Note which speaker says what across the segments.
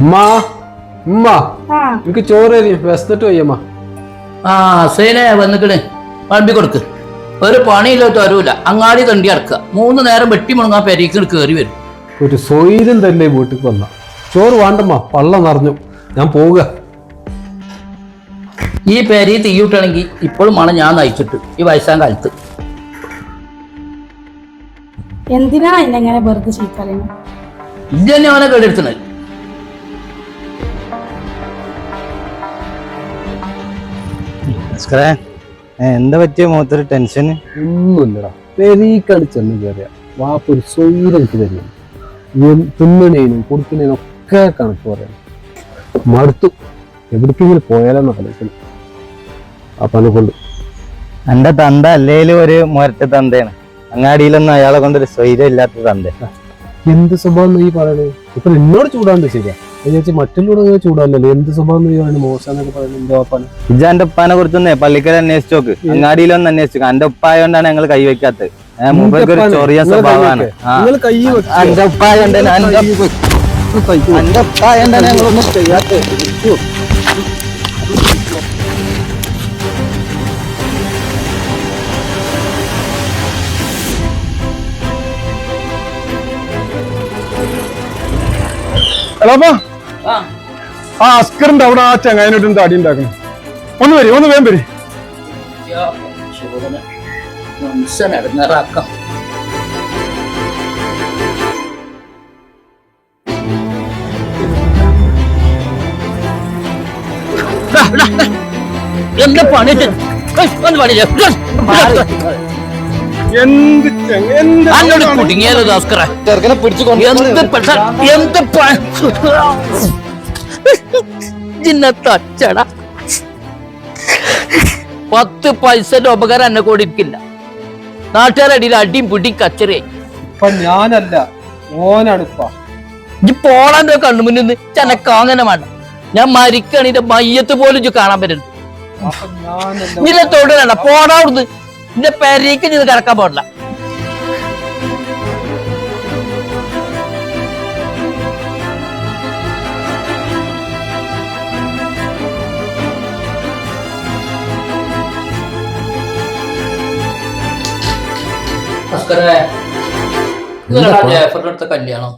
Speaker 1: ഉമ്മാ ഉമ്മ എനിക്ക് ചോറ് വിശന്നിട്ട് വയ്യമ്മ.
Speaker 2: ആ സേനെ വന്നിക്കണ് പമ്പി കൊടുക്ക്. ഒരു പണിയില്ലാത്ത വരൂല, അങ്ങാടി തണ്ടി അടക്കുക. 3 നേരം വെട്ടി മുണങ്ങാൻ പെരീക്ക് കയറി വരും.
Speaker 1: ഒരു സ്വൈര്യം തന്നെ വീട്ടിൽ വന്ന ചോറ് വേണ്ടമ്മ, പള്ളം നിറഞ്ഞു, ഞാൻ പോവുക.
Speaker 2: ഈ പെരി തീയിട്ടാണെങ്കിൽ ഇപ്പോഴും വേണം ഞാൻ നയിച്ചിട്ട് ഈ വയസ്സാം കാലത്ത്.
Speaker 3: എന്തിനാ എന്നെങ്ങനെ വെറുതെ ചീത്തറിയുന്നു?
Speaker 2: ഇത് തന്നെ അവനെ കേടെടുത്തത്.
Speaker 4: എന്താ പറ്റിയ മുഖത്തൊരു ടെൻഷന്?
Speaker 1: ഒന്നുമില്ലടാ, പെരീക്കാണ് ചെന്ന് കയറിയ വാപ്പൊരു സ്വൈര്യം എനിക്ക് തരുന്നു. തിന്നണേനും കൊടുക്കുന്നതിനും ഒക്കെ കണക്ക് പറയണം. മടുത്തു, എവിടേക്കെങ്കിലും പോയാലെന്ന് ആലോചിക്കണം. അപ്പനെ കൊണ്ട്
Speaker 4: എന്റെ തന്ത അല്ലേലും ഒരു മുരട്ട തന്തയാണ്. അങ്ങാടിയിലൊന്നും അയാളെ കൊണ്ടൊരു സ്വൈര്യം ഇല്ലാത്ത തന്ത.
Speaker 1: എന്ത് സ്വഭാവം നീ പറയണേ? ഇപ്പൊ എന്നോട് ചൂടാണ്ട് ശരിയാ, വിചാരിച്ച മറ്റുള്ളവരോട് ചൂടാണ്ടല്ലോ. എന്ത് സ്വഭാവം നീ പറയുന്നത്? മോശം എന്നൊക്കെ പറയുന്നത് എന്തോ അപ്പാന്.
Speaker 4: ഇജ എന്റെ ഉപ്പാനെ കുറിച്ചൊന്നേ പള്ളിക്കൽ അന്വേഷിച്ചു നോക്ക്, അങ്ങാടിയിലൊന്നും അന്വേഷിച്ചു. എന്റെ ഉപ്പായോണ്ടാണ് ഞങ്ങൾ കൈവയ്ക്കാത്തത്. മൂപ്പർക്കൊരു ചൊറിയ സ്വഭാവമാണ്. എന്റെ ഉപ്പായോണ്ടാണ് ഞങ്ങളൊന്നും ചെയ്യാത്തത്.
Speaker 5: ആ അസ്കറിന്റെ അവിടെ ആ ചങ്ങായിനോട്ട് തടി ഉണ്ടാക്കണം. ഒന്ന് വേഗം വരി.
Speaker 2: എന്താ പണി? കുടുങ്ങിയാലോ ഭാസ്കര? ജിന്നത്തച്ചട 10 പൈസന്റെ ഉപകാരം എന്നെ കൂടെ ഇരിക്കില്ല. നാട്ടുകാരടിയിൽ അടിയും പിടിയും കച്ചറയായി.
Speaker 1: ഞാനല്ല, ഓനാണ്
Speaker 2: ഇജ്ജ് പോളാന്റെ കണ്ണുമുന്നിൽ നിന്ന് ചെനക്കാങ്ങനെ വേണ്ട. ഞാൻ മരിക്കണീന്റെ മയ്യത്ത് പോലും ഇജ്ജ് കാണാൻ പറ്റുന്നു. നിന്നെ തൊടുകണ്ട, പോടാവിടുന്ന്. നിന്റെ പെരേക്ക് ഇത് കിടക്കാൻ പാടില്ല. കല്യാണം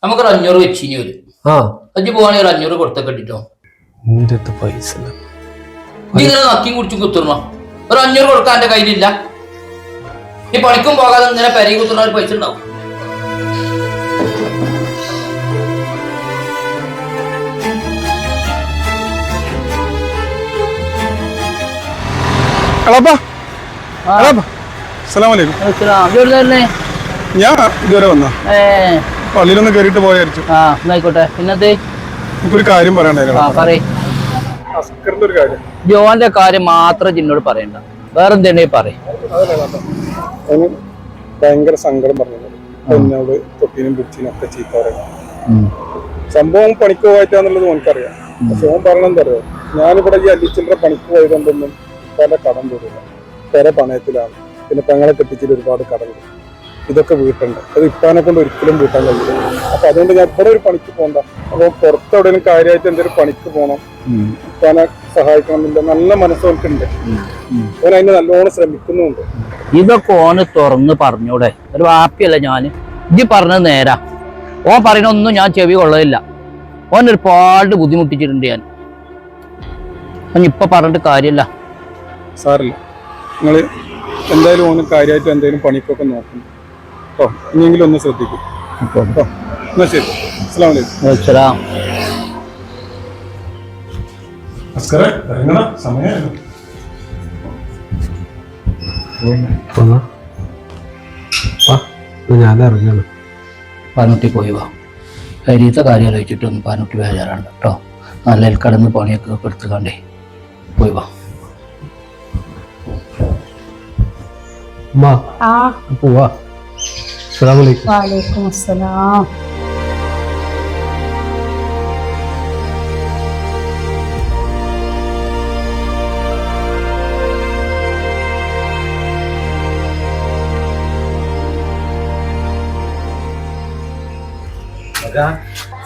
Speaker 2: നമുക്കൊരു 500 വെച്ചിനി വരും. അഞ്ച് പോവാണെങ്കിൽ ഒരു 500 കൊടുത്തൊക്കെ കിട്ടോ.
Speaker 1: പൈസ
Speaker 2: ഇങ്ങനെ നക്കിയും കുടിച്ചും കുത്തുറണോ? ഒരു 500 കൊടുക്കാൻ എന്റെ കയ്യിലില്ല. ഈ പണിക്കും പോകാതെ ഇങ്ങനെ പെരയും കുത്തുന്ന ഒരു പൈസ ഉണ്ടാവും.
Speaker 5: ഞാൻ ഇതുവരെ വന്ന പള്ളിയിലൊന്ന് കേറിട്ട് പോയായിരിച്ചു.
Speaker 2: ആയിക്കോട്ടെ. പിന്നത്തെ
Speaker 5: ഒരു കാര്യം പറയണ്ടായിരുന്നു.
Speaker 2: ഒരു കാര്യം, ജോന്റെ കാര്യം മാത്രം ജിന്നോട് പറയണ്ട, വേറെ എന്തെങ്കിലും പറയും.
Speaker 5: ഭയങ്കര സങ്കടം പറഞ്ഞത് എന്നോട് തൊട്ടിനും പിടിച്ചിനും ഒക്കെ ചീത്ത പറയുന്നത്. സംഭവം പണിക്ക് പോയിട്ടാന്നുള്ളത് എനിക്കറിയാം. പക്ഷെ ഓൻ പറഞ്ഞെന്താ അറിയോ, ഞാനിവിടെ ഈ അല്ലിച്ചിന്റെ പണിക്ക് പോയതുകൊണ്ടൊന്നും പല കടം തോന്നില്ല. പെര പണയത്തിലാണ്. പിന്നെ പെങ്ങളെ കെട്ടിച്ചിട്ട് ഒരുപാട് കടം. ഇതൊക്കെ വീട്ടുണ്ട്. അത് ഇപ്പാനെ കൊണ്ട് ഒരിക്കലും വീട്ടാൻ കഴിയില്ല. അപ്പൊ അതുകൊണ്ട് ഞാൻ ഇവിടെ ഒരു പണിക്ക് പോകണ്ട. അപ്പൊ പുറത്തെവിടെയും കാര്യമായിട്ട് എന്തൊരു പണിക്ക് പോകണം, ഇപ്പാനെ സഹായിക്കണമെന്നില്ല നല്ല മനസ്സോർക്കുണ്ട്. ഓൻ അതിന് നല്ലോണം ശ്രമിക്കുന്നുണ്ട്.
Speaker 2: ഇതൊക്കെ ഓന് തുറന്ന് പറഞ്ഞൂടെ? ഒരു വാപ്പിയല്ല ഞാന്. ഇജ്ജ് പറഞ്ഞത് നേരാ. ഓൻ പറയണൊന്നും ഞാൻ ചെവി കൊള്ളതില്ല. ഓൻ ഒരുപാട് ബുദ്ധിമുട്ടിച്ചിട്ടുണ്ട് ഞാൻ. ഇപ്പൊ പറഞ്ഞിട്ട് കാര്യമില്ല.
Speaker 5: സാറില്ല, നിങ്ങള് എന്തായാലും ഓന് കാര്യമായിട്ട് എന്തെങ്കിലും പണിക്കൊക്കെ നോക്കണം കേട്ടോ. ഇനിയെങ്കിലും ഒന്ന് ശ്രദ്ധിക്കും കേട്ടോ. എന്നാ ശരി, അസ്സലാമു അലൈക്കും.
Speaker 1: ഞാൻ ഇറങ്ങാണ്.
Speaker 2: പാനൂട്ടി പോയി വാ. കരിയത്തെ കാര്യം ആലോചിച്ചിട്ടൊന്നും പാനൂട്ടി ബേജാറാണ് കേട്ടോ. നല്ല കടന്ന് പണിയൊക്കെ എടുത്തുകാണ്ടേ പോയി വാ.
Speaker 1: പോവാ. അസ്സലാമു അലൈക്കും.
Speaker 3: വഅലൈക്കും അസ്സലാം.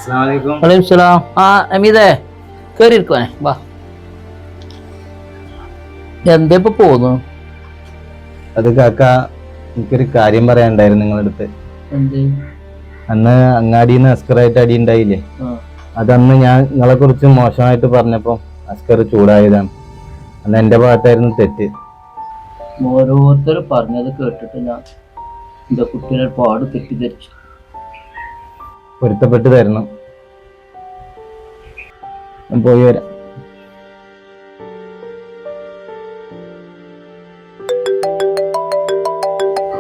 Speaker 4: അസ്സലാമലൈക്കും.
Speaker 2: വലൈക്കും സലാം. ആ അമീതേ കേറി ഇരിക്കുവാനെ വാ. എന്താ ഇപ്പൊ പോന്നു?
Speaker 4: അത് കാക്ക, എനിക്കൊരു കാര്യം പറയാനുണ്ടായിരുന്നു നിങ്ങളുടെ അടുത്ത്.
Speaker 2: എന്ത്?
Speaker 4: അന്ന് അങ്ങാടിന്ന് അസ്കറായിട്ട് അടി ഉണ്ടായില്ലേ, അതന്ന് ഞാൻ നിങ്ങളെ കുറിച്ച് മോശമായിട്ട് പറഞ്ഞപ്പോ അസ്കർ ചൂടായതാണ്. അന്ന് എന്റെ ഭാഗത്തായിരുന്നു തെറ്റ്.
Speaker 2: ഓരോരുത്തർ പറഞ്ഞത് കേട്ടിട്ട് ഞാൻ എന്റെ കുട്ടീനെ ഒരുപാട് തെറ്റിദ്ധരിച്ചു.
Speaker 4: പൊരുത്തപ്പെട്ട് തരണം. ഞാൻ പോയി വരാം.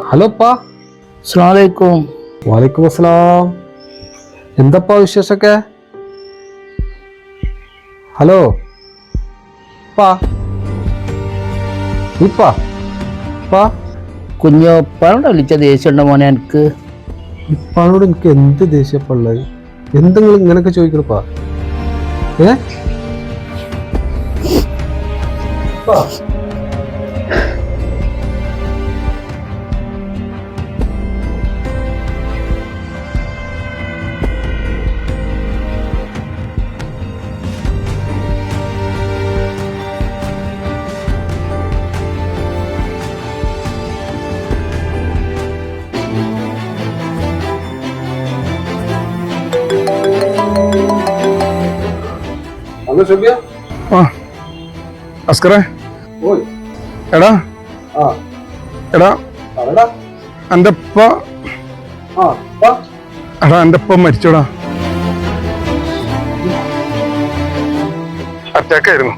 Speaker 1: ഹലോ അപ്പാ.
Speaker 2: അസ്സലാമു അലൈക്കും.
Speaker 1: വാലൈക്കും അസ്സലാം. എന്തപ്പാ വിശേഷമൊക്കെ? ഹലോ പാ. ഇപ്പാ പാ.
Speaker 2: കുഞ്ഞോപ്പാനോട് വിളിച്ച ദേഷ്യമുണ്ടോ മോനെ എനിക്ക്?
Speaker 1: ഇപ്പാളോട് എനിക്ക് എന്ത് ദേഷ്യപ്പുള്ളത്? എന്തെങ്കിലും ഇങ്ങനൊക്കെ ചോദിക്കണപ്പാ? ഏ ഹലോ ഷബിയ.
Speaker 5: ആ അസ്കറേ,
Speaker 1: ഓയ്.
Speaker 5: എടാ
Speaker 1: ആ
Speaker 5: എടാ
Speaker 1: പറടാ.
Speaker 5: എൻ്റെ ഉപ്പ
Speaker 1: ആ പാ.
Speaker 5: എടാ എൻ്റെ ഉപ്പ മരിച്ചോടാ. അറ്റാക്കായിരുന്നു.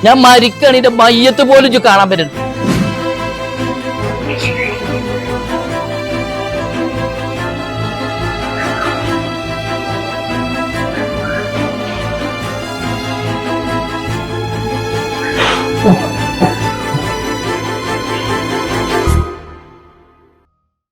Speaker 2: ഞാൻ മരിക്കണിന്റെ മയ്യത്ത് പോലും ഇജ്ജ് കാണാൻ പറ്റുന്നു.
Speaker 1: ഓ